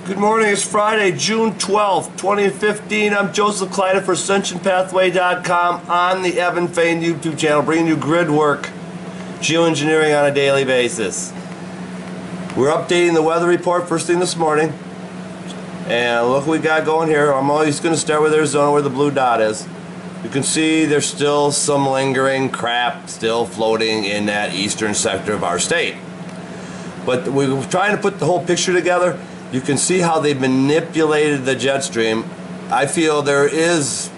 Good morning, it's Friday, June 12th, 2015. I'm Joseph Kleider for AscensionPathway.com on the Evan Fain YouTube channel, bringing you grid work, geoengineering on a daily basis. We're updating the weather report first thing this morning. And look what we got going here. I'm always going to start with Arizona where the blue dot is. You can see there's still some lingering crap still floating in that eastern sector of our state. But we're trying to put the whole picture together. You can see how they've manipulated the jet stream. I feel there is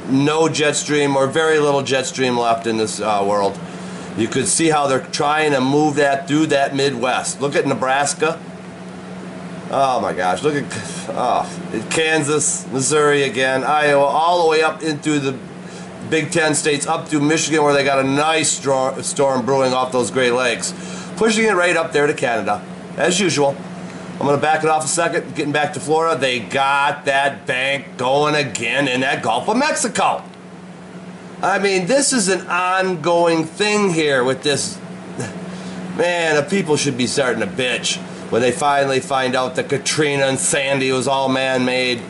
no jet stream or very little jet stream left in this world. You could see how they're trying to move that through that Midwest. Look at Nebraska. Oh my gosh, look at Kansas, Missouri again, Iowa, all the way up into the Big Ten states, up through Michigan where they got a nice storm brewing off those Great Lakes. Pushing it right up there to Canada, as usual. I'm going to back it off a second, getting back to Florida. They got that bank going again in that Gulf of Mexico. I mean, this is an ongoing thing here with this. Man, the people should be starting to bitch when they finally find out that Katrina and Sandy was all man-made.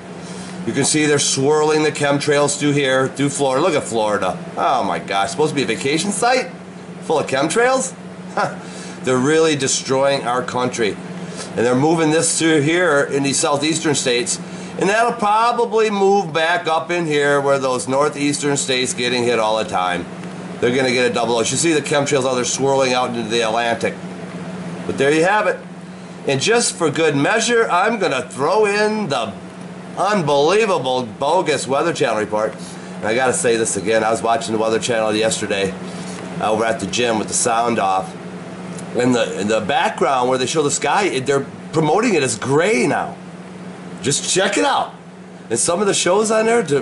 You can see they're swirling the chemtrails through here, through Florida. Look at Florida. Oh my gosh, supposed to be a vacation site? Full of chemtrails? They're really destroying our country. And they're moving this through here in these southeastern states. And that'll probably move back up in here where those northeastern states getting hit all the time. They're going to get a double dose. You see the chemtrails, how they're swirling out into the Atlantic. But there you have it. And just for good measure, I'm going to throw in the unbelievable bogus Weather Channel report. And I got to say this again. I was watching the Weather Channel yesterday over at the gym with the sound off. In the background where they show the sky, they're promoting it as gray now. Just check it out. And some of the shows on there to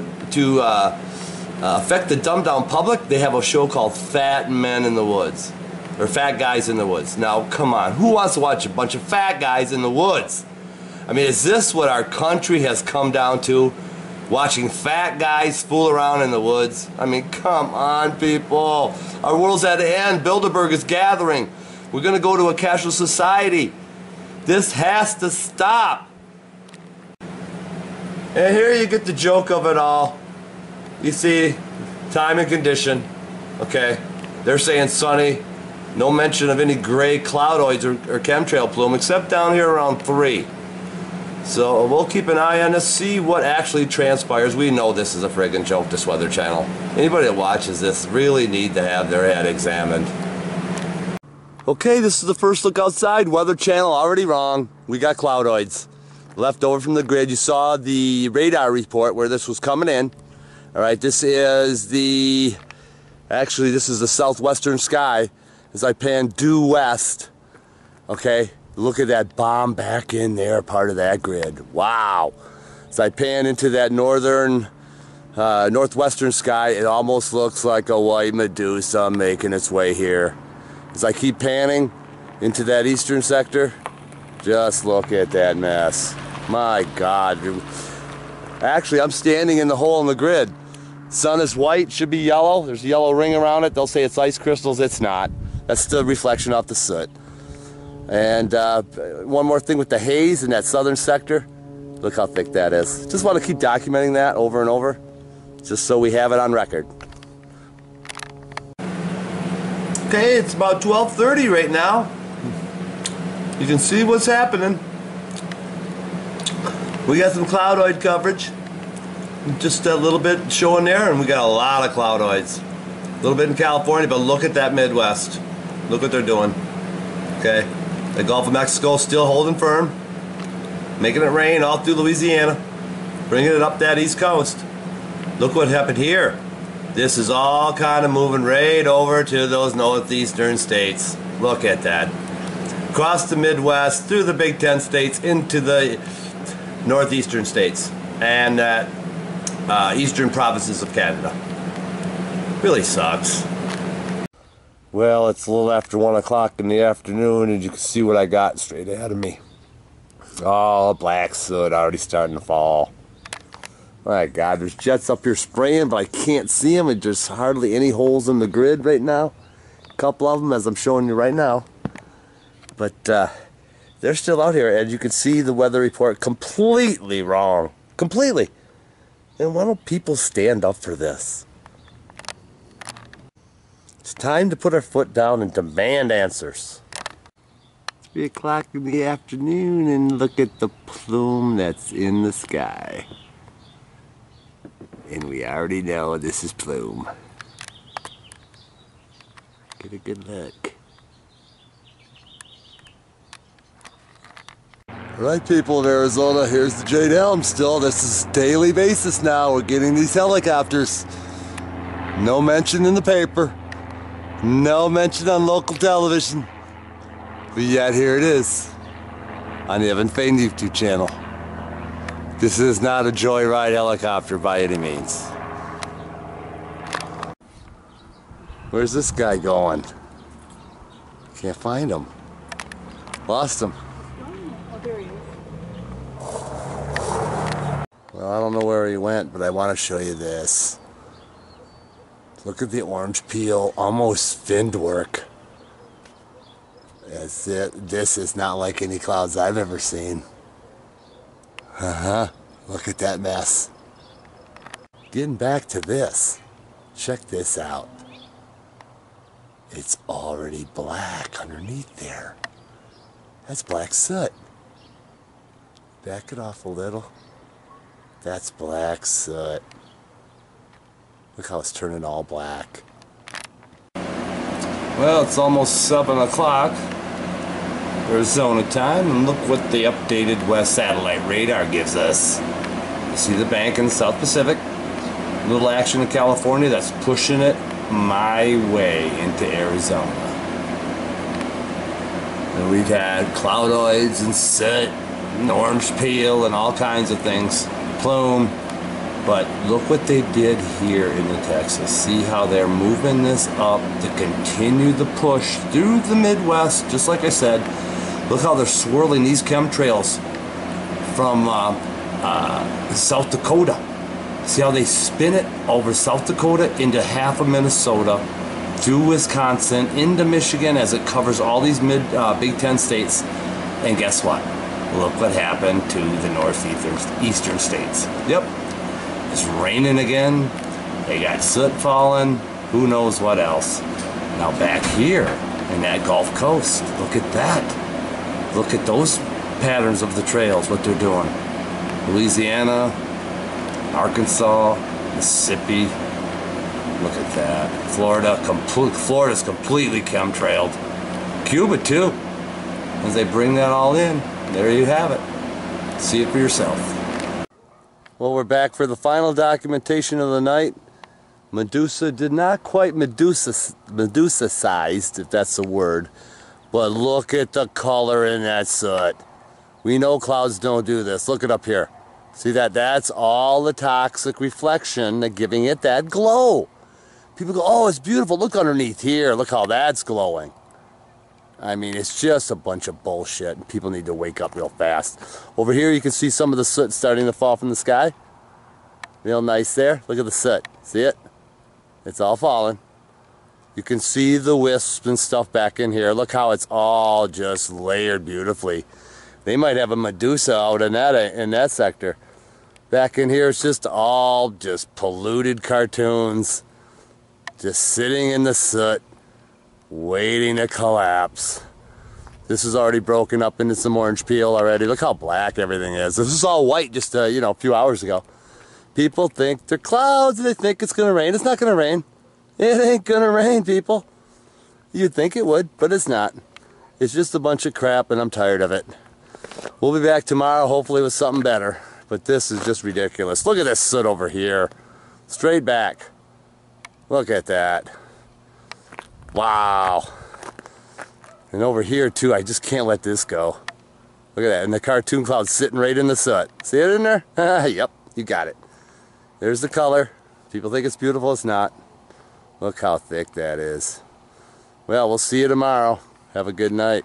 affect the dumbed down public, they have a show called Fat Men in the Woods. Or Fat Guys in the Woods. Now, come on. Who wants to watch a bunch of fat guys in the woods? I mean, is this what our country has come down to? Watching fat guys fool around in the woods? I mean, come on, people. Our world's at the end. Bilderberg is gathering. We're going to go to a cashless society. This has to stop. And here you get the joke of it all. You see, time and condition. Okay, they're saying sunny. No mention of any gray cloudoids or chemtrail plume, except down here around 3. So we'll keep an eye on this, see what actually transpires. We know this is a friggin' joke, this Weather Channel. Anybody that watches this really need to have their head examined. Okay, this is the first look outside. Weather Channel already wrong. We got cloudoids left over from the grid. You saw the radar report where this was coming in. All right, this is the southwestern sky as I pan due west. Okay, look at that bomb back in there, part of that grid. Wow. As I pan into that northwestern sky, it almost looks like a white Medusa making its way here. As I keep panning into that eastern sector, just look at that mess. My God. Actually, I'm standing in the hole in the grid. Sun is white, should be yellow. There's a yellow ring around it. They'll say it's ice crystals. It's not. That's the reflection off the soot. And one more thing with the haze in that southern sector. Look how thick that is. Just want to keep documenting that over and over, just so we have it on record. Okay, it's about 12:30 right now. You can see what's happening. We got some cloudoid coverage. Just a little bit showing there, and we got a lot of cloudoids. A little bit in California, but look at that Midwest. Look what they're doing. Okay, the Gulf of Mexico still holding firm. Making it rain all through Louisiana. Bringing it up that East Coast. Look what happened here. This is all kind of moving right over to those northeastern states. Look at that. Across the Midwest, through the Big Ten states, into the northeastern states, and eastern provinces of Canada. Really sucks. Well, it's a little after 1 o'clock in the afternoon, and you can see what I got straight ahead of me. Oh, black soot already starting to fall. My God, there's jets up here spraying, but I can't see them. And there's hardly any holes in the grid right now. A couple of them, as I'm showing you right now. But They're still out here, and you can see the weather report completely wrong. Completely. And why don't people stand up for this? It's time to put our foot down and demand answers. 3 o'clock in the afternoon, and look at the plume that's in the sky. And we already know this is plume. Get a good look. Alright, people of Arizona, here's the Jade Elm still. This is daily basis now. We're getting these helicopters. No mention in the paper. No mention on local television. But yet here it is on the Evan Fain YouTube channel. This is not a joyride helicopter by any means. Where's this guy going? Can't find him. Lost him. Oh, there he is. Well, I don't know where he went, but I want to show you this. Look at the orange peel, almost finned work. That's it. This is not like any clouds I've ever seen. Look at that mess. Getting back to this. Check this out. It's already black underneath there. That's black soot. Back it off a little. That's black soot. Look how it's turning all black. Well, it's almost 7 o'clock. Arizona time, and look what the updated West Satellite radar gives us. You see the bank in the South Pacific. A little action in California that's pushing it my way into Arizona. And we've had cloudoids and soot and orange peel and all kinds of things. Plume. But look what they did here in Texas. See how they're moving this up to continue the push through the Midwest. Just like I said, look how they're swirling these chemtrails from South Dakota. See how they spin it over South Dakota into half of Minnesota, through Wisconsin, into Michigan as it covers all these Big Ten states. And guess what? Look what happened to the northeastern states. Yep. It's raining again. They got soot falling. Who knows what else. Now back here in that Gulf Coast, look at that. Look at those patterns of the trails, what they're doing. Louisiana, Arkansas, Mississippi. Look at that. Florida's completely chemtrailed. Cuba too. As they bring that all in, there you have it. See it for yourself. Well, we're back for the final documentation of the night. Medusa did not quite Medusa-sized, if that's the word. But look at the color in that soot. We know clouds don't do this. Look it up here. See that? That's all the toxic reflection that's giving it that glow. People go, oh, it's beautiful. Look underneath here. Look how that's glowing. I mean, it's just a bunch of bullshit, and people need to wake up real fast. Over here, you can see some of the soot starting to fall from the sky. Real nice there. Look at the soot. See it? It's all falling. You can see the wisps and stuff back in here. Look how it's all just layered beautifully. They might have a Medusa out in that sector. Back in here, it's just all just polluted cartoons, just sitting in the soot, waiting to collapse. This is already broken up into some orange peel already. Look how black everything is. This is all white just a few hours ago. People think they're clouds. They think it's gonna rain. It's not gonna rain. It ain't gonna rain, people. You'd think it would, but it's not. It's just a bunch of crap, and I'm tired of it. We'll be back tomorrow, hopefully with something better. But this is just ridiculous. Look at this soot over here. Straight back. Look at that. Wow. And over here too, I just can't let this go. Look at that, and the cartoon cloud's sitting right in the soot. See it in there? Yep, you got it. There's the color. People think it's beautiful, it's not. Look how thick that is. Well, we'll see you tomorrow. Have a good night.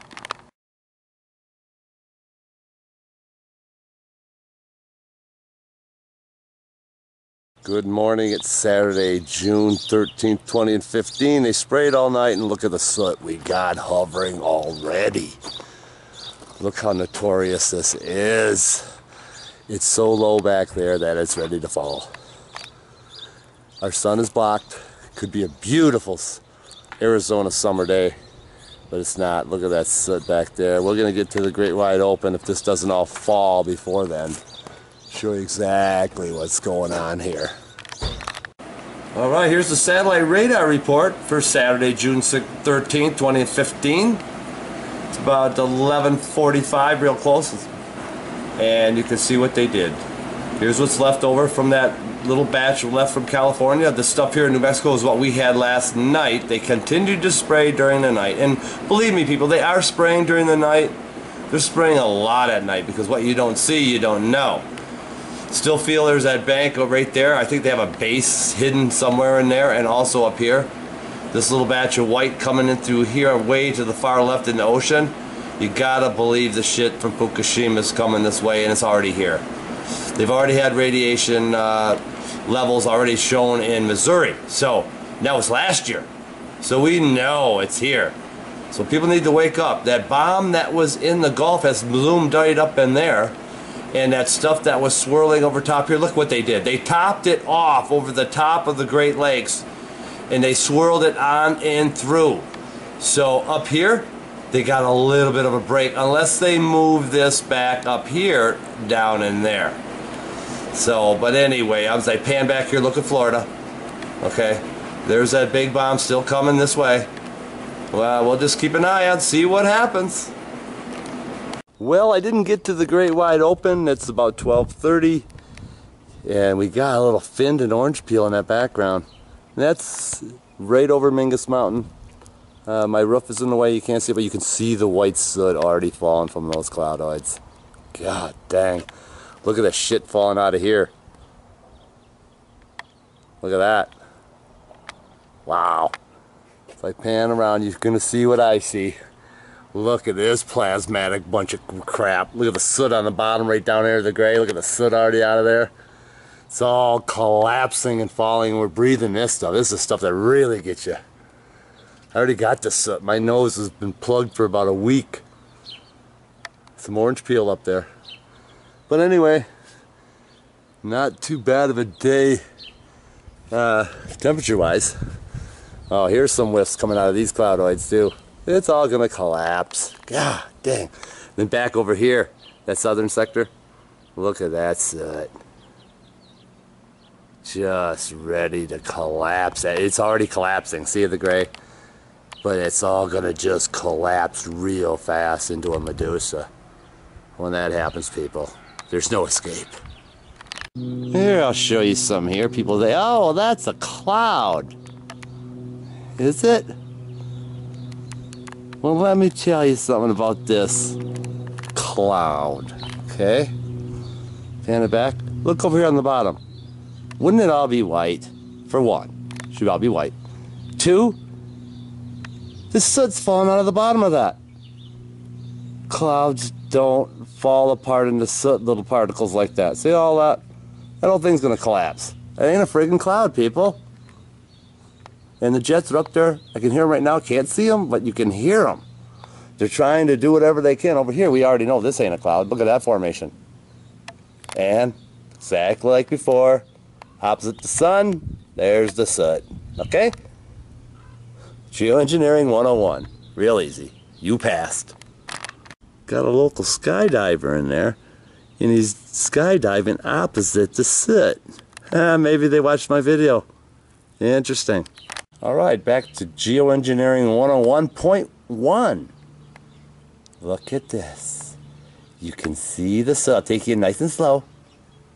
Good morning, it's Saturday, June 13th, 2015. They sprayed all night, and look at the soot we got hovering already. Look how notorious this is. It's so low back there that it's ready to fall. Our sun is blocked. Could be a beautiful Arizona summer day, but it's not. Look at that soot back there. We're gonna get to the great wide open if this doesn't all fall before then. Show you exactly what's going on here. All right, here's the satellite radar report for Saturday, June 13th, 2015. It's about 11:45, real close. And you can see what they did. Here's what's left over from that little batch left from California. The stuff here in New Mexico is what we had last night. They continued to spray during the night. And believe me, people, they are spraying during the night. They're spraying a lot at night because what you don't see, you don't know. Still feel there's that bank right there. I think they have a base hidden somewhere in there, and also up here. This little batch of white coming in through here way to the far left in the ocean. You gotta believe the shit from Fukushima is coming this way, and it's already here. They've already had radiation levels already shown in Missouri. So that was last year. So we know it's here. So people need to wake up. That bomb that was in the Gulf has zoomed right up in there. And that stuff that was swirling over top here, look what they did. They topped it off over the top of the Great Lakes, and they swirled it on and through. So up here, they got a little bit of a break, unless they move this back up here, down in there. So, but anyway, as I pan back here, look at Florida. Okay, there's that big bomb still coming this way. Well, we'll just keep an eye on, see what happens. Well, I didn't get to the great wide open. It's about 12:30, and we got a little finned and orange peel in that background. And that's right over Mingus Mountain. My roof is in the way, you can't see it, but you can see the white soot already falling from those cloudoids. God dang. Look at the shit falling out of here. Look at that. Wow. If I pan around, you're gonna see what I see. Look at this plasmatic bunch of crap. Look at the soot on the bottom right down there, the gray. Look at the soot already out of there. It's all collapsing and falling. We're breathing this stuff. This is stuff that really gets you. I already got the soot. My nose has been plugged for about a week. Some orange peel up there. But anyway, not too bad of a day temperature-wise. Oh, here's some whiffs coming out of these cloudoids too. It's all gonna collapse. God dang. Then back over here, that southern sector, look at that soot. Just ready to collapse. It's already collapsing. See the gray? But it's all gonna just collapse real fast into a Medusa. When that happens, people, there's no escape. Here, I'll show you some here. People say, oh, that's a cloud. Is it? Well, let me tell you something about this cloud, okay? Pan it back. Look over here on the bottom. Wouldn't it all be white? For one, should all be white. Two, the soot's falling out of the bottom of that. Clouds don't fall apart into soot little particles like that. See all that? That whole thing's gonna collapse. It ain't a friggin' cloud, people. And the jets are up there. I can hear them right now. Can't see them, but you can hear them. They're trying to do whatever they can. Over here, we already know this ain't a cloud. Look at that formation. And exactly like before, opposite the sun, there's the soot. Okay? Geoengineering 101. Real easy. You passed. Got a local skydiver in there, and he's skydiving opposite the soot. Maybe they watched my video. Interesting. All right, back to Geoengineering 101.1. Look at this. You can see the soot. I'll take you nice and slow.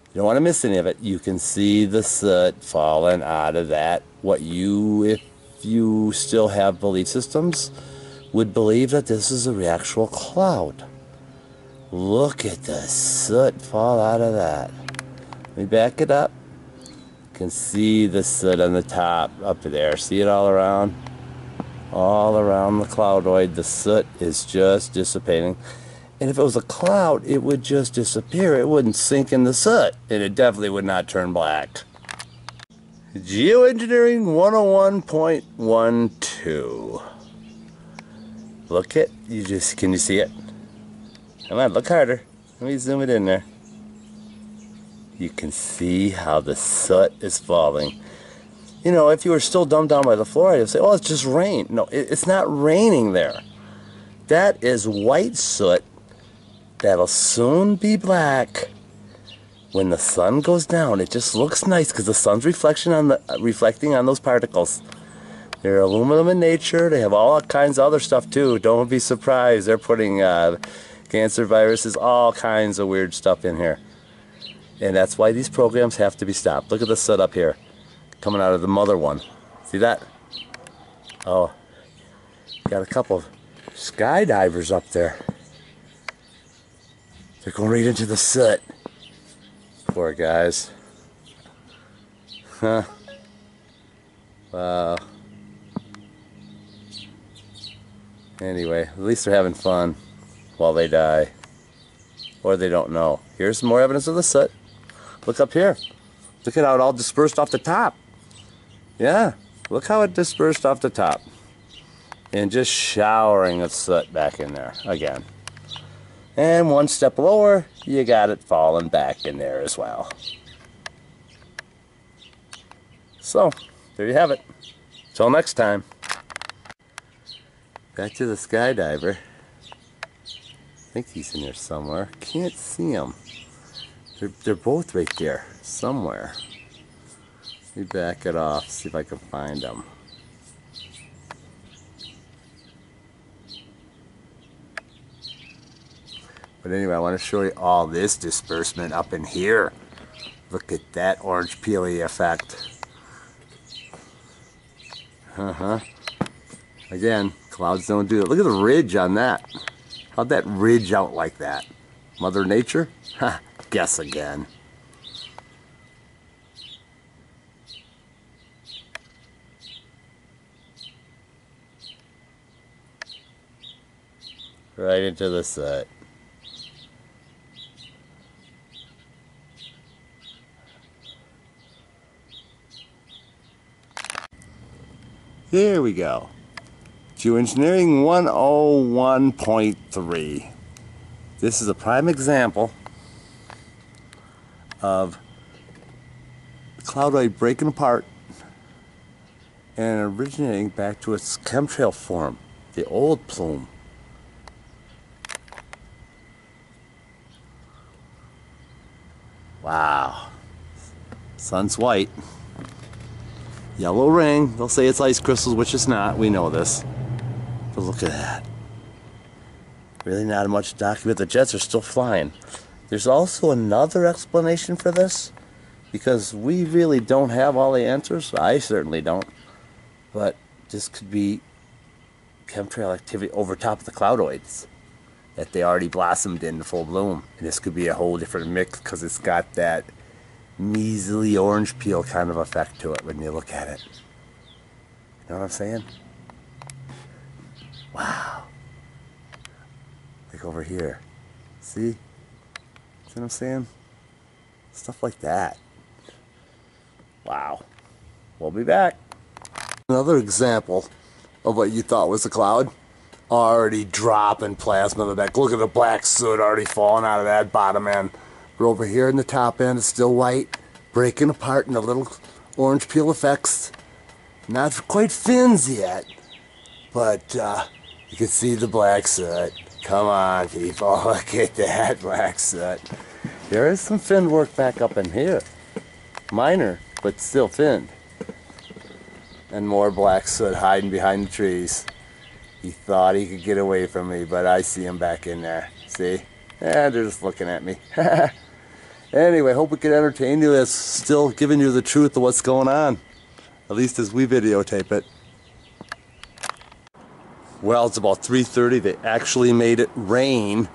You don't want to miss any of it. You can see the soot falling out of that. What you, if you still have belief systems, would believe that this is a actual cloud. Look at the soot fall out of that. Let me back it up. Can see the soot on the top up there. See it all around? All around the cloudoid. The soot is just dissipating. And if it was a cloud, it would just disappear. It wouldn't sink in the soot. And it definitely would not turn black. Geoengineering 101.12. Look at, can you see it? Come on, look harder. Let me zoom it in there. You can see how the soot is falling. You know, if you were still dumbed down by the fluoride, you'd say, oh, it's just rain. No, it's not raining there. That is white soot that'll soon be black. When the sun goes down, it just looks nice because the sun's reflecting on those particles. They're aluminum in nature. They have all kinds of other stuff too. Don't be surprised. They're putting cancer viruses, all kinds of weird stuff in here. And that's why these programs have to be stopped. Look at the soot up here coming out of the mother one. See that? Oh, got a couple of skydivers up there. They're going right into the soot. Poor guys. Huh. Wow. Anyway, at least they're having fun while they die. Or they don't know. Here's some more evidence of the soot. Look up here. Look at how it all dispersed off the top. Yeah, look how it dispersed off the top. And just showering of soot back in there again. And one step lower, you got it falling back in there as well. So, there you have it. Till next time. Back to the skydiver. I think he's in there somewhere. Can't see him. They're both right there, somewhere. Let me back it off, see if I can find them. But anyway, I want to show you all this disbursement up in here. Look at that orange peely effect. Again, clouds don't do it. Look at the ridge on that. How'd that ridge out like that? Mother Nature? Ha, guess again. Right into the soot. Here we go. Geoengineering 101.3. This is a prime example of cloudoid breaking apart and originating back to its chemtrail form, the old plume. Wow. Sun's white. Yellow ring. They'll say it's ice crystals, which it's not. We know this. But look at that. Really not much to document. The jets are still flying. There's also another explanation for this, because we really don't have all the answers. I certainly don't. But this could be chemtrail activity over top of the cloudoids that they already blossomed in full bloom. And this could be a whole different mix because it's got that measly orange peel kind of effect to it when you look at it. You know what I'm saying? Wow. Like over here. See? See what I'm saying? Stuff like that. Wow. We'll be back. Another example of what you thought was a cloud. Already dropping plasma in the back. Look at the black soot already falling out of that bottom end. But over here in the top end, it's still white, breaking apart into little orange peel effects. Not quite fins yet, but you can see the black soot. Come on, people, look at that black soot. There is some fin work back up in here. Minor, but still finned. And more black soot hiding behind the trees. He thought he could get away from me, but I see him back in there. See? Yeah, they're just looking at me. Anyway, hope we could entertain you. It's still giving you the truth of what's going on, at least as we videotape it. Well, it's about 3:30. They actually made it rain.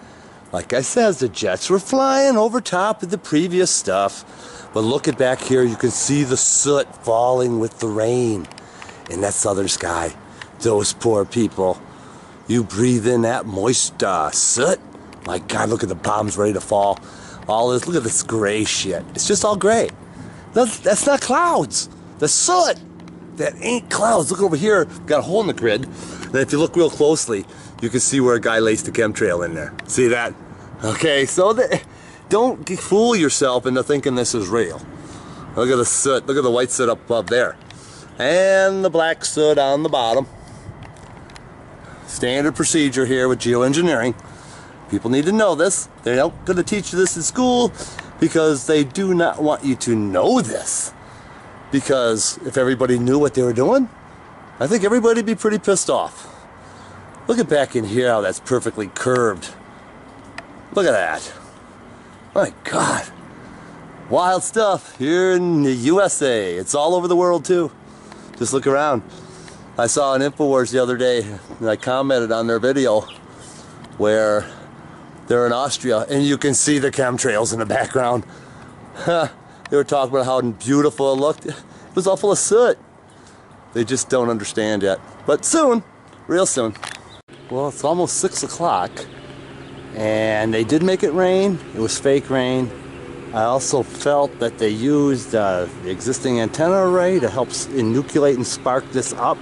Like I said, the jets were flying over top of the previous stuff. But look at back here. You can see the soot falling with the rain in that southern sky. Those poor people. You breathe in that moist soot. My God, look at the bombs ready to fall. All this, look at this gray shit. It's just all gray. That's not clouds. The soot. That ain't clouds. Look over here. Got a hole in the grid. And if you look real closely, you can see where a guy laced the chemtrail in there. See that? Okay, so don't fool yourself into thinking this is real. Look at the soot. Look at the white soot up above there. And the black soot on the bottom. Standard procedure here with geoengineering. People need to know this. They're not going to teach you this in school because they do not want you to know this. Because if everybody knew what they were doing, I think everybody would be pretty pissed off. Look at back in here how that's perfectly curved. Look at that. My God. Wild stuff here in the USA. It's all over the world too. Just look around. I saw an InfoWars the other day and I commented on their video where they're in Austria and you can see the chemtrails in the background. They were talking about how beautiful it looked. It was all full of soot. They just don't understand yet. But soon, real soon. Well, it's almost 6 o'clock and they did make it rain. It was fake rain. I also felt that they used the existing antenna array to help enucleate and spark this up.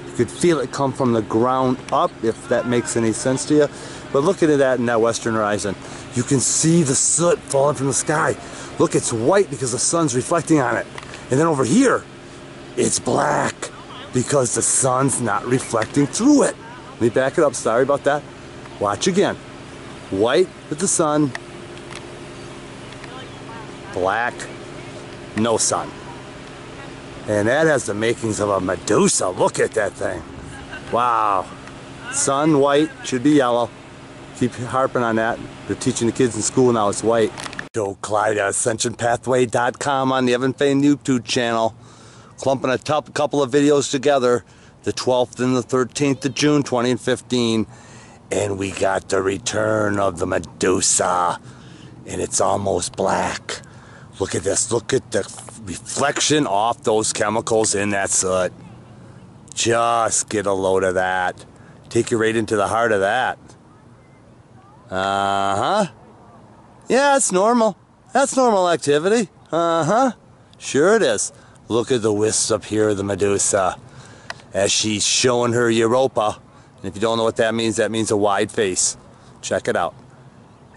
You could feel it come from the ground up, if that makes any sense to you. But look at that in that western horizon. You can see the soot falling from the sky. Look, it's white because the sun's reflecting on it. And then over here, it's black because the sun's not reflecting through it. Let me back it up, sorry about that. Watch again. White with the sun. Black, no sun. And that has the makings of a Medusa. Look at that thing. Wow. Sun, white, should be yellow. Keep harping on that. They're teaching the kids in school now it's white. Joe Clyde at AscensionPathway.com on the Evan Fain YouTube channel. Clumping a couple of videos together. The 12th and the 13th of June 2015. And we got the return of the Medusa. And it's almost black. Look at this. Look at the reflection off those chemicals in that soot. Just get a load of that. Take you right into the heart of that. Uh-huh. Yeah, it's normal. That's normal activity. Uh-huh. Sure it is. Look at the wisps up here of the Medusa as she's showing her Europa. And if you don't know what that means a wide face. Check it out.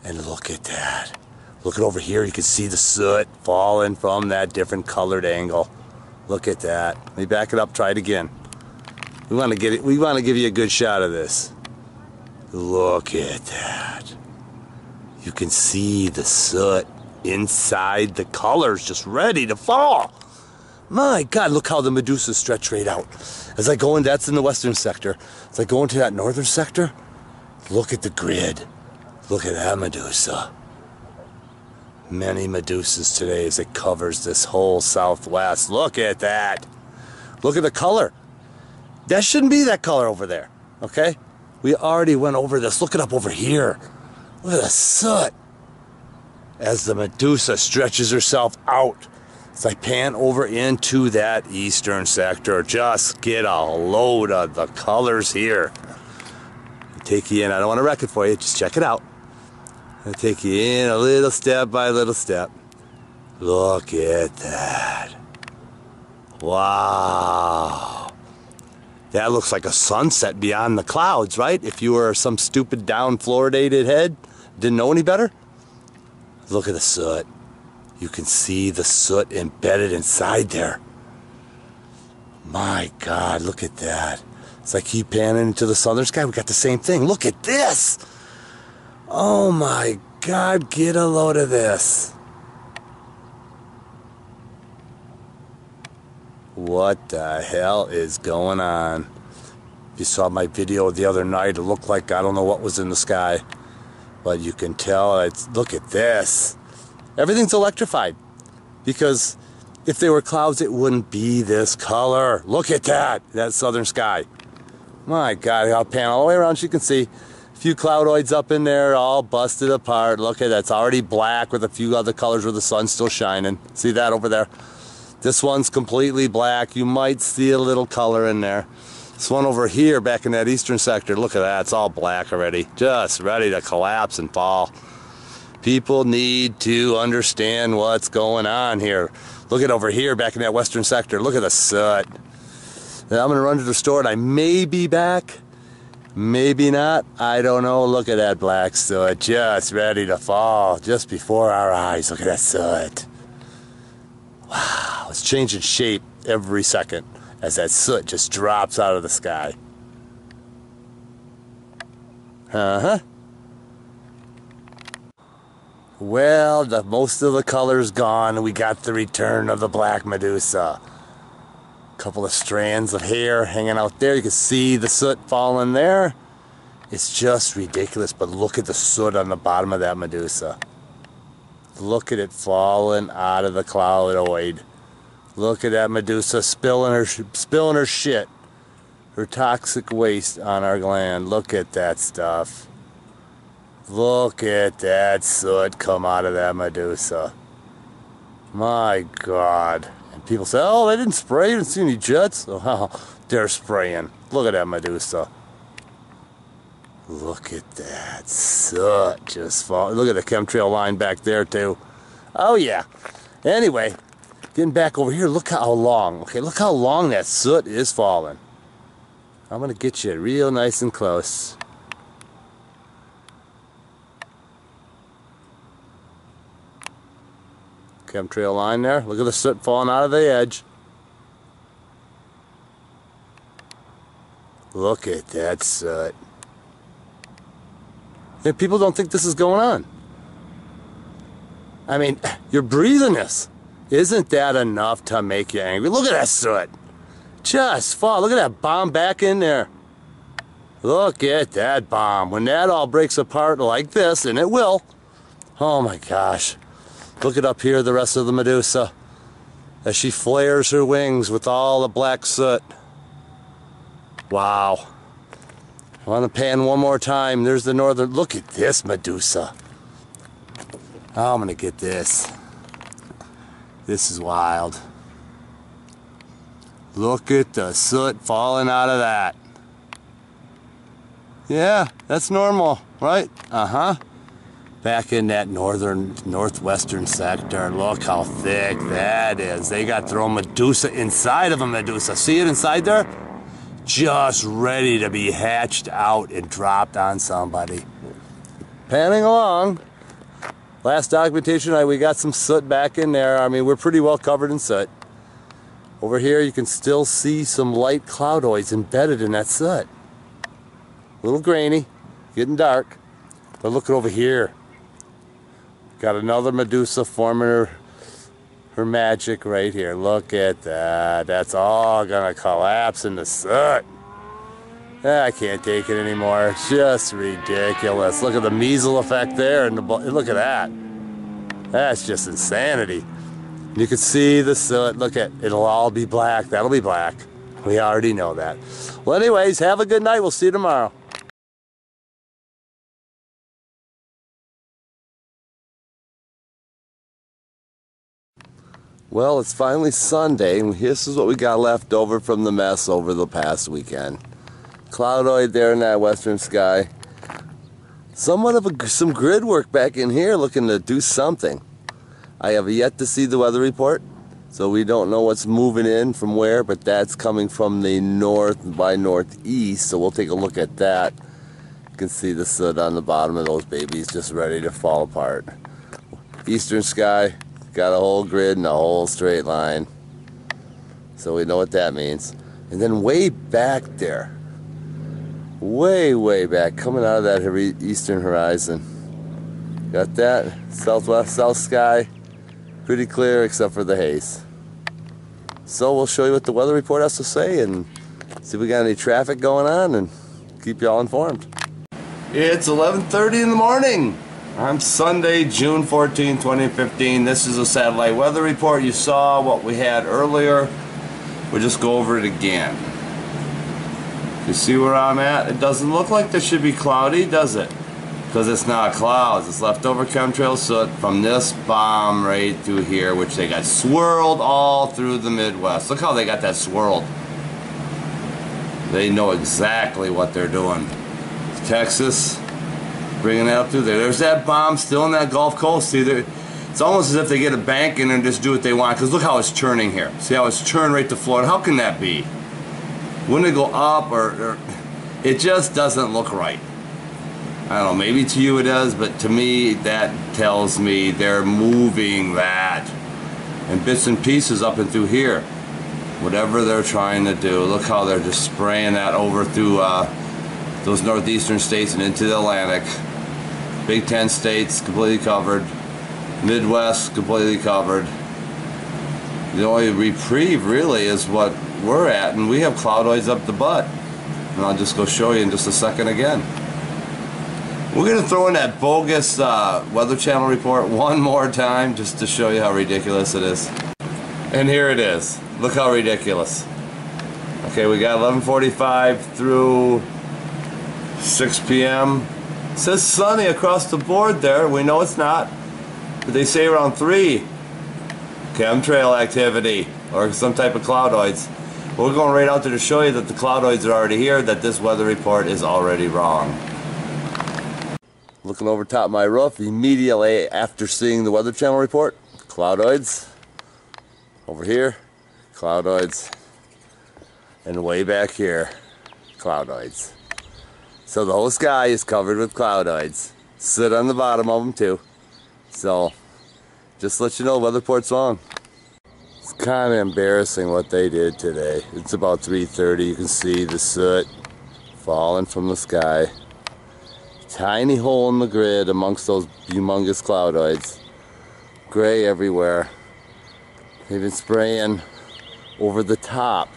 And look at that. Look at over here, you can see the soot falling from that different colored angle. Look at that. Let me back it up, try it again. We want to give you a good shot of this. Look at that. You can see the soot inside the colors just ready to fall. My God, look how the Medusa stretch right out. As I go in, that's in the western sector. As I go into that northern sector, look at the grid. Look at that Medusa. Many Medusas today as it covers this whole southwest. Look at that. Look at the color. That shouldn't be that color over there, okay? We already went over this. Look it up over here. Look at the soot. As the Medusa stretches herself out. As I pan over into that eastern sector, just get a load of the colors here. Take you in. I don't want to wreck it for you. Just check it out. I'll take you in a little step by little step. Look at that. Wow. That looks like a sunset beyond the clouds, right? If you were some stupid down fluoridated head, didn't know any better. Look at the soot. You can see the soot embedded inside there. My God, look at that. As I keep panning into the southern sky, we got the same thing. Look at this. Oh my God, get a load of this. What the hell is going on? If you saw my video the other night, it looked like I don't know what was in the sky. But you can tell, look at this. Everything's electrified. Because if they were clouds, it wouldn't be this color. Look at that southern sky. My God, I'll pan all the way around so you can see. A few cloudoids up in there, all busted apart. Look at that, it's already black with a few other colors where the sun's still shining. See that over there? This one's completely black. You might see a little color in there. This one over here, back in that eastern sector, look at that, it's all black already. Just ready to collapse and fall. People need to understand what's going on here. Look at over here, back in that western sector. Look at the soot. Now I'm going to run to the store and I may be back. Maybe not. I don't know. Look at that black soot just ready to fall just before our eyes. Look at that soot. Wow, it's changing shape every second as that soot just drops out of the sky. Uh-huh. Well, most of the color's gone, and we got the return of the Black Medusa. Couple of strands of hair hanging out there. You can see the soot falling there. It's just ridiculous, but look at the soot on the bottom of that Medusa. Look at it falling out of the cloudoid. Look at that Medusa spilling her shit, her toxic waste on our gland. Look at that stuff. Look at that soot come out of that Medusa. My God. And people say, oh, they didn't spray, you didn't see any jets. Oh, they're spraying. Look at that Medusa. Look at that soot just fall. Look at the chemtrail line back there too. Oh yeah. Anyway, getting back over here, look how long. Okay, look how long that soot is falling. I'm gonna get you real nice and close. Chemtrail line there. Look at the soot falling out of the edge. Look at that soot. And people don't think this is going on. I mean, you're breathing this. Isn't that enough to make you angry? Look at that soot. Just fall. Look at that bomb back in there. Look at that bomb. When that all breaks apart like this, and it will. Oh my gosh. Look at up here, the rest of the Medusa, as she flares her wings with all the black soot. Wow. I want to pan one more time. There's the northern. Look at this Medusa. Oh, I'm going to get this. This is wild. Look at the soot falling out of that. Yeah, that's normal, right? Uh-huh. Back in that northwestern sector, look how thick that is. They got their own Medusa inside of a Medusa. See it inside there? Just ready to be hatched out and dropped on somebody. Panning along. Last documentation, we got some soot back in there. I mean, we're pretty well covered in soot. Over here, you can still see some light cloudoids embedded in that soot. A little grainy, getting dark. But look over here. Got another Medusa forming her magic right here. Look at that. That's all gonna collapse in the soot. I can't take it anymore. It's just ridiculous. Look at the measles effect there, and look at that. That's just insanity. You can see the soot. Look at it'll all be black. That'll be black. We already know that. Well, anyways, have a good night. We'll see you tomorrow. Well, it's finally Sunday, and this is what we got left over from the mess over the past weekend. Cloudoid there in that western sky. Somewhat of some grid work back in here looking to do something. I have yet to see the weather report, so we don't know what's moving in from where, but that's coming from the north by northeast, so we'll take a look at that. You can see the soot on the bottom of those babies just ready to fall apart. Eastern sky. Got a whole grid and a whole straight line. So we know what that means. And then way back there, way back, coming out of that eastern horizon. Got that? Southwest, south sky. Pretty clear except for the haze. So we'll show you what the weather report has to say and see if we got any traffic going on and keep you all informed. It's 11:30 in the morning. On Sunday, June 14, 2015, this is a satellite weather report. You saw what we had earlier. We'll just go over it again. You see where I'm at? It doesn't look like this should be cloudy, does it? Because it's not clouds. It's leftover chemtrail soot from this bomb right through here, which they got swirled all through the Midwest. Look how they got that swirled. They know exactly what they're doing. Texas. Bringing that up through there. There's that bomb still in that Gulf Coast. See, it's almost as if they get a bank in and just do what they want. Because look how it's churning here. See how it's churned right to Florida? How can that be? Wouldn't it go up or It just doesn't look right. I don't know, maybe to you it does, but to me that tells me they're moving that in bits and pieces up and through here. Whatever they're trying to do. Look how they're just spraying that over through those northeastern states and into the Atlantic. Big 10 states completely covered. Midwest completely covered. The only reprieve really is what we're at, and we have cloudoids up the butt. And I'll just go show you in just a second again. We're going to throw in that bogus Weather Channel report one more time just to show you how ridiculous it is. And here it is. Look how ridiculous. Okay, we got 11:45 through 6 p.m. It says sunny across the board there. We know it's not. But they say around 3. Chemtrail activity or some type of cloudoids. We're going right out there to show you that the cloudoids are already here, that this weather report is already wrong. Looking over top of my roof immediately after seeing the Weather Channel report, cloudoids. Over here, cloudoids. And way back here, cloudoids. So the whole sky is covered with cloudoids. Sit on the bottom of them too. So, just to let you know, the weather report's wrong. It's kind of embarrassing what they did today. It's about 3:30. You can see the soot falling from the sky. Tiny hole in the grid amongst those humongous cloudoids. Gray everywhere. They've been spraying over the top.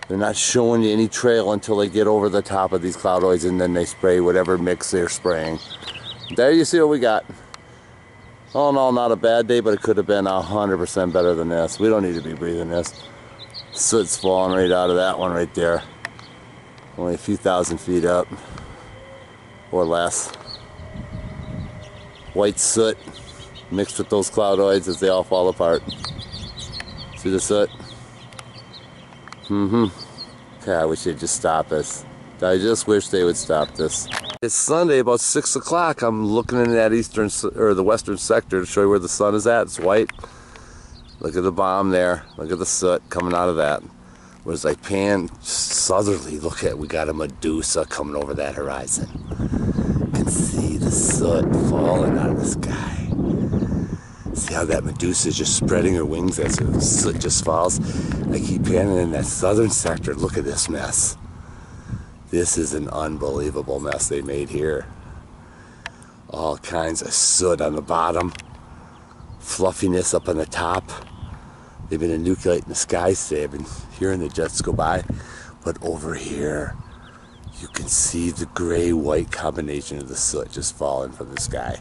They're not showing you any trail until they get over the top of these cloudoids, and then they spray whatever mix they're spraying. There you see what we got. All in all, not a bad day, but it could have been 100% better than this. We don't need to be breathing this. Soot's falling right out of that one right there. Only a few thousand feet up, or less. White soot mixed with those cloudoids as they all fall apart. See the soot? Okay, I wish they'd just stop us. I just wish they would stop this. It's Sunday, about 6 o'clock. I'm looking in that eastern or the western sector to show you where the sun is at. It's white. Look at the bomb there. Look at the soot coming out of that. Whereas I pan southerly, look at, we got a Medusa coming over that horizon. You can see the soot falling out of the sky. See how that Medusa is just spreading her wings as the soot just falls? I keep panning in that southern sector. Look at this mess. This is an unbelievable mess they made here. All kinds of soot on the bottom. Fluffiness up on the top. They've been enucleating the skies today. I've been hearing the jets go by. But over here, you can see the gray-white combination of the soot just falling from the sky.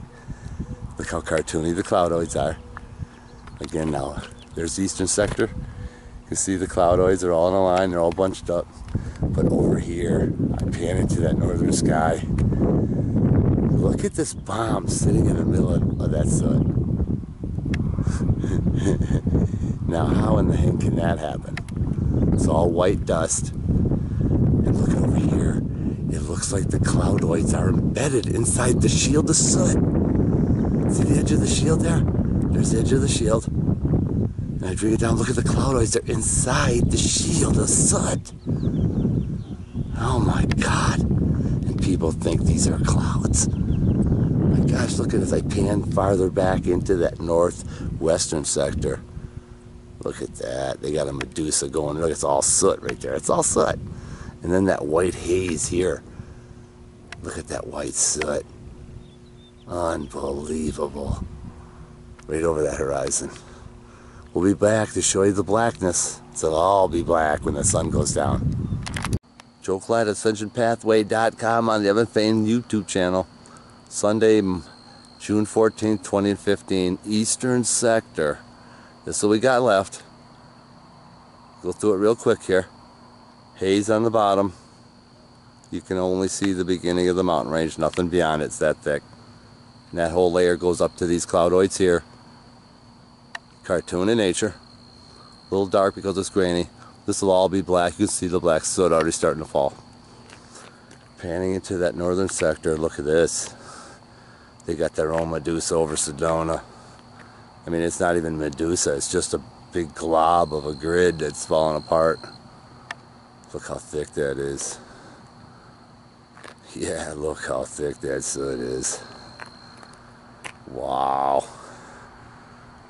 Look how cartoony the cloudoids are. Again now, there's the eastern sector. You can see the cloudoids are all in a line. They're all bunched up. But over here, I pan into that northern sky. Look at this bomb sitting in the middle of that soot. Now, how in the heck can that happen? It's all white dust. And look over here. It looks like the cloudoids are embedded inside the shield of soot. See the edge of the shield there? There's the edge of the shield. And I bring it down. Look at the cloudoids. They're inside the shield of soot. Oh my God. And people think these are clouds. My gosh, look at as I pan farther back into that northwestern sector. Look at that. They got a Medusa going. Look, it's all soot right there. It's all soot. And then that white haze here. Look at that white soot. Unbelievable. Right over that horizon. We'll be back to show you the blackness. So it'll all be black when the sun goes down. Joe Clyde at AscensionPathway.com on the Evan Fain YouTube channel. Sunday, June 14th, 2015, Eastern Sector. This is what we got left. Go through it real quick here. Haze on the bottom. You can only see the beginning of the mountain range, nothing beyond it. It's that thick. And that whole layer goes up to these cloudoids here. Cartoon in nature. A little dark because it's grainy. This will all be black. You can see the black soot already starting to fall. Panning into that northern sector, look at this. They got their own Medusa over Sedona. I mean, it's not even Medusa, it's just a big glob of a grid that's falling apart. Look how thick that is. Yeah, look how thick that soot is. Wow.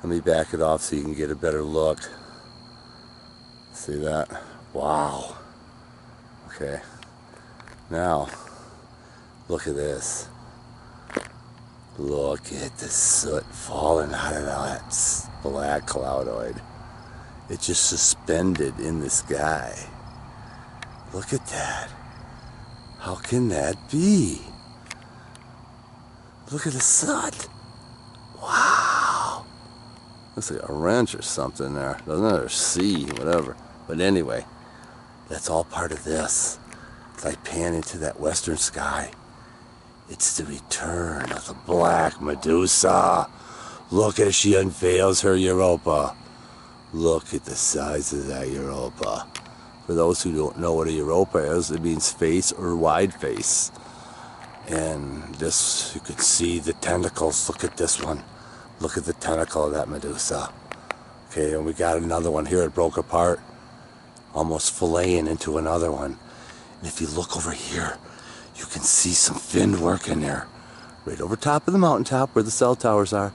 Let me back it off so you can get a better look. See that? Wow. Okay. Now, look at this. Look at the soot falling out of that black cloudoid. It's just suspended in the sky. Look at that. How can that be? Look at the soot. Wow. Looks like a wrench or something there, doesn't it? Or C, whatever. But anyway, that's all part of this. As I pan into that western sky, it's the return of the Black Medusa. Look as she unveils her Europa. Look at the size of that Europa. For those who don't know what a Europa is, it means face or wide face. And this, you can see the tentacles. Look at this one. Look at the tentacle of that Medusa. Okay, and we got another one here. It broke apart, almost filleting into another one. And if you look over here, you can see some finned work in there. Right over top of the mountaintop where the cell towers are.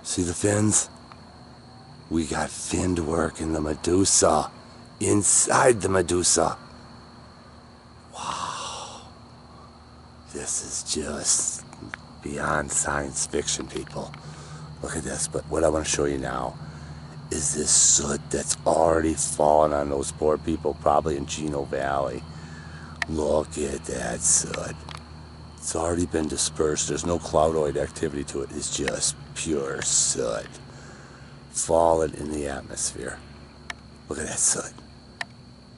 See the fins? We got finned work in the Medusa. Inside the Medusa. Wow. This is just beyond science fiction, people. Look at this. But what I want to show you now is this soot that's already fallen on those poor people, probably in Chino Valley. Look at that soot. It's already been dispersed. There's no cloudoid activity to it. It's just pure soot falling in the atmosphere. Look at that soot.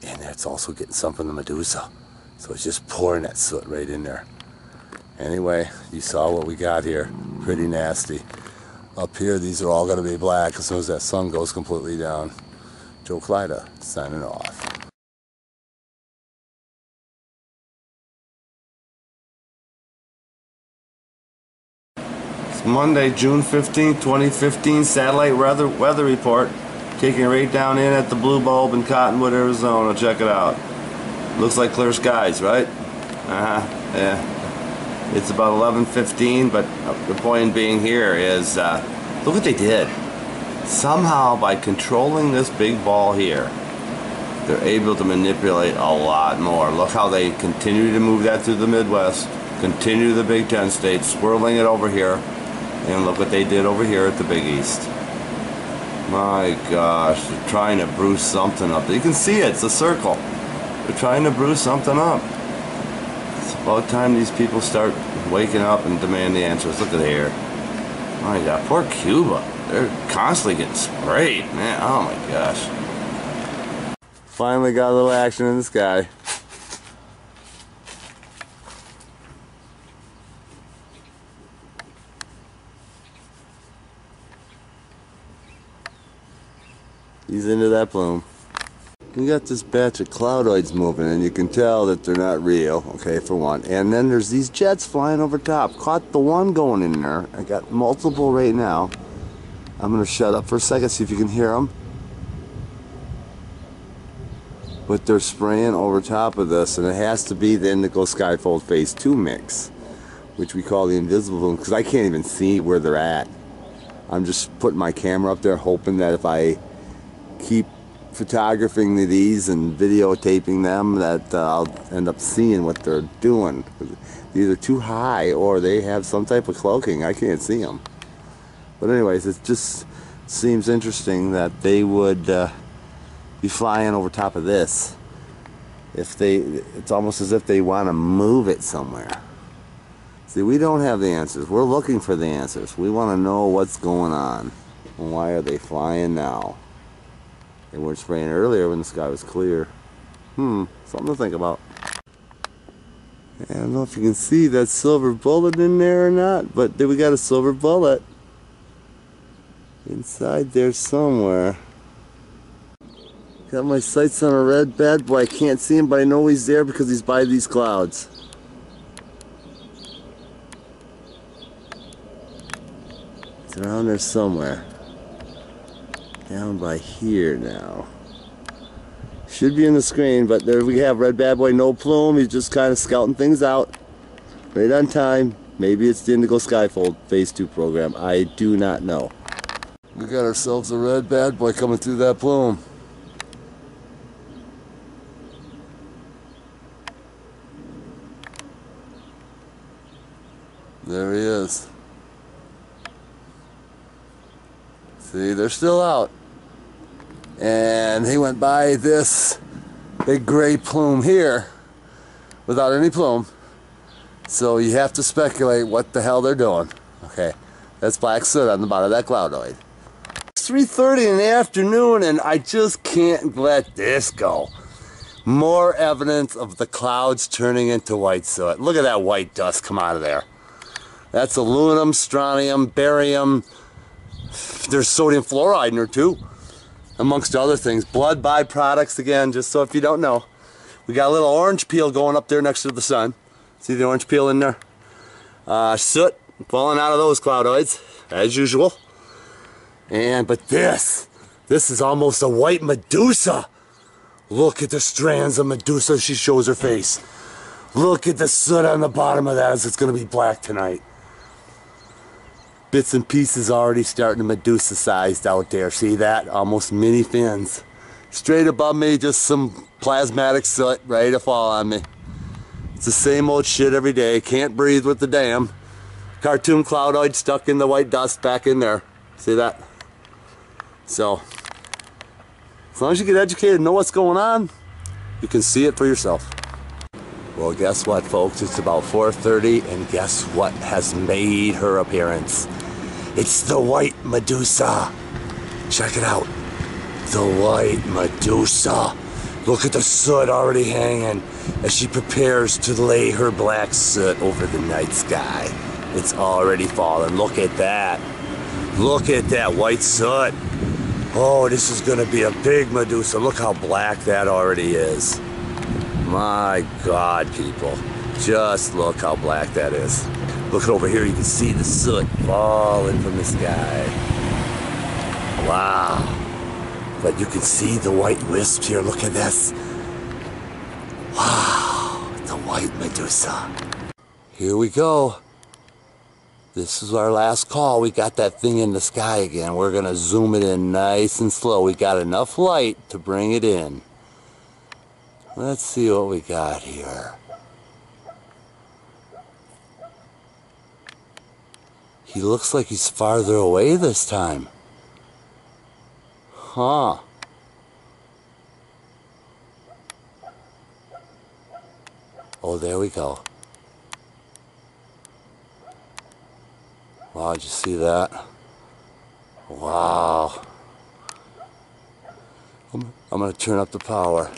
And it's also getting some from the Medusa. So it's just pouring that soot right in there. Anyway, you saw what we got here. Pretty nasty. Up here, these are all going to be black as soon as that sun goes completely down. Joe Clyda, signing off. It's Monday, June 15th, 2015, satellite weather report. Taking it right down in at the Blue Bulb in Cottonwood, Arizona. Check it out. Looks like clear skies, right? Yeah. It's about 11:15, but the point being here is, look what they did. Somehow, by controlling this big ball here, they're able to manipulate a lot more. Look how they continue to move that through the Midwest, continue the Big Ten states, swirling it over here, and look what they did over here at the Big East. My gosh, they're trying to bruise something up. You can see it, it's a circle. They're trying to bruise something up. It's about time these people start waking up and demand the answers. Look at here. My God, poor Cuba. They're constantly getting sprayed, man. Oh my gosh. Finally got a little action in the sky. He's into that plume. We got this batch of cloudoids moving, and you can tell that they're not real, okay, for one. And then there's these jets flying over top. Caught the one going in there. I got multiple right now. I'm going to shut up for a second, see if you can hear them. But they're spraying over top of this, and it has to be the Indigo Skyfold Phase 2 mix, which we call the invisible bloom, because I can't even see where they're at. I'm just putting my camera up there, hoping that if I keep photographing these and videotaping them, that I'll end up seeing what they're doing. They're either too high or they have some type of cloaking. I can't see them. But anyways, it just seems interesting that they would be flying over top of this. It's almost as if they want to move it somewhere. See, we don't have the answers. We're looking for the answers. We want to know what's going on. And why are they flying now? They weren't spraying earlier when the sky was clear. Something to think about. I don't know if you can see that silver bullet in there or not, but we got a silver bullet inside there somewhere. Got my sights on a red bad boy. I can't see him, but I know he's there because he's by these clouds. It's around there somewhere. Down by here now. Should be in the screen, but there we have red bad boy, no plume. He's just kind of scouting things out. Right on time. Maybe it's the Indigo Skyfold Phase 2 program. I do not know. We got ourselves a red bad boy coming through that plume. There he is. See, they're still out. And he went by this big gray plume here without any plume. So you have to speculate what the hell they're doing. Okay, that's black soot on the bottom of that cloudoid. It's 3:30 in the afternoon and I just can't let this go. More evidence of the clouds turning into white soot. Look at that white dust come out of there. That's aluminum, strontium, barium. There's sodium fluoride in there too, amongst other things. Blood byproducts, again, just so if you don't know. We got a little orange peel going up there next to the sun. See the orange peel in there? Soot falling out of those cloudoids, as usual. But this is almost a white Medusa. Look at the strands of Medusa. She shows her face. Look at the soot on the bottom of that as it's going to be black tonight. Bits and pieces already starting to Medusa sized out there. See that? Almost mini fins. Straight above me, just some plasmatic soot ready to fall on me. It's the same old shit every day. Can't breathe with the damn cartoon cloudoid stuck in the white dust back in there. See that? So, as long as you get educated and know what's going on, you can see it for yourself. Well, guess what, folks? It's about 4:30, and guess what has made her appearance? It's the white Medusa. Check it out. The white Medusa. Look at the soot already hanging as she prepares to lay her black soot over the night sky. It's already fallen. Look at that. Look at that white soot. Oh, this is going to be a big Medusa. Look how black that already is. My God, people. Just look how black that is. Look at over here. You can see the soot falling from the sky. Wow. But you can see the white wisps here. Look at this. Wow. The white Medusa. Here we go. This is our last call. We got that thing in the sky again. We're going to zoom it in nice and slow. We got enough light to bring it in. Let's see what we got here. He looks like he's farther away this time. Huh. Oh, there we go. Wow, did you see that? Wow. I'm going to turn up the power.